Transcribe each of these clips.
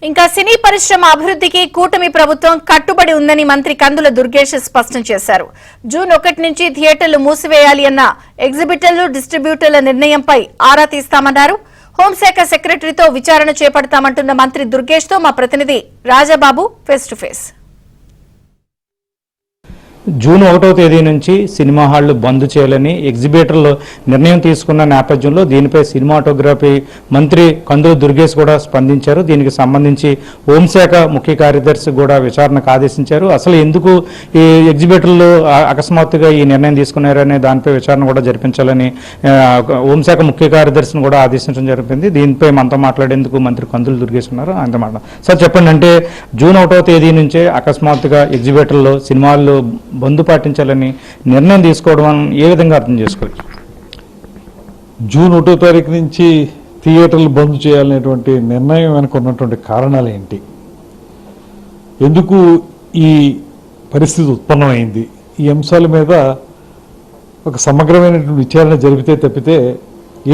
ఇంకా సినీ పరిశ్రమ అభివృద్ధికి కూటమి ప్రభుత్వం కట్టుబడి ఉందని మంత్రి కందుల దుర్గేష్ స్పష్టం చేశారు. జూన్ 1 నుంచి థియేటర్లు మూసివేయాలి అన్న ఎగ్జిబిటర్లు, డిస్ట్రిబ్యూటర్ల నిర్ణయంపై ఆరా తీస్తామన్నారు. హోంశాఖ సెక్రటరీతో విచారణ చేపడతామంటున్న మంత్రి దుర్గేష్ తో మా ప్రతినిధి Rajababu face to face. June 1వ తేదీ నుంచి సినిమా హాళ్లు బంద్ చేయాలని ఎగ్జిబిటర్లు నిర్ణయం తీసుకున్న నేపథ్యంలో దీనిపై సినిమాటోగ్రఫీ మంత్రి కందుల దుర్గేష్ కూడా స్పందించారు. దీనికి సంబంధించి హోంశాఖ ముఖ్య కార్యదర్శి కూడా విచారణకు ఆదేశించారు. అసలు ఎందుకు ఈ ఎగ్జిబిటర్లు అకస్మాత్తుగా ఈ నిర్ణయం తీసుకున్నారనే దానిపై విచారణ కూడా జరిపించాలని హోంశాఖ ముఖ్య కార్యదర్శిని కూడా ఆదేశించడం జరిగింది. దీనిపై మనతో మాట్లాడేందుకు మంత్రి కందుల దుర్గేష్ ఉన్నారు. ఆయనతో మాట సార్ చెప్పండి, అంటే జూన్ 1వ తేదీ నుంచే అకస్మాత్తుగా ఎగ్జిబిటర్లు సినిమాలు బంద్ పాటించాలని నిర్ణయం తీసుకోవడం ఏ విధంగా అర్థం చేసుకోవచ్చు? జూన్ 1వ తారీఖు నుంచి థియేటర్లు బంద్ చేయాలనేటువంటి నిర్ణయం వెనుక ఉన్నటువంటి కారణాలు ఏంటి, ఎందుకు ఈ పరిస్థితి ఉత్పన్నమైంది, ఈ అంశాల మీద ఒక సమగ్రమైనటువంటి విచారణ జరిపితే తప్పితే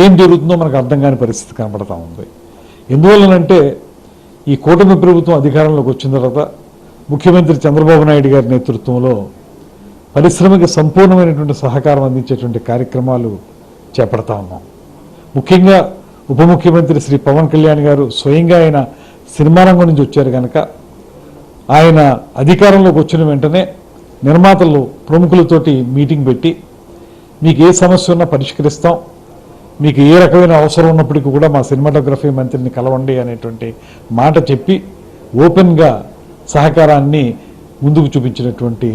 ఏం జరుగుతుందో మనకు అర్థం కాని పరిస్థితి కనబడతా ఉంది. ఎందువల్లనంటే ఈ కూటమి ప్రభుత్వం అధికారంలోకి వచ్చిన తర్వాత ముఖ్యమంత్రి చంద్రబాబు నాయుడు గారి నేతృత్వంలో పరిశ్రమకి సంపూర్ణమైనటువంటి సహకారం అందించేటువంటి కార్యక్రమాలు చేపడతా ఉన్నాం. ముఖ్యంగా ఉప ముఖ్యమంత్రి శ్రీ పవన్ కళ్యాణ్ గారు స్వయంగా ఆయన సినిమా రంగం నుంచి వచ్చారు కనుక ఆయన అధికారంలోకి వచ్చిన వెంటనే నిర్మాతలు ప్రముఖులతోటి మీటింగ్ పెట్టి మీకు ఏ సమస్య ఉన్నా పరిష్కరిస్తాం, మీకు ఏ రకమైన అవసరం ఉన్నప్పటికీ కూడా మా సినిమాటోగ్రఫీ మంత్రిని కలవండి అనేటువంటి మాట చెప్పి ఓపెన్గా సహకారాన్ని ముందుకు చూపించినటువంటి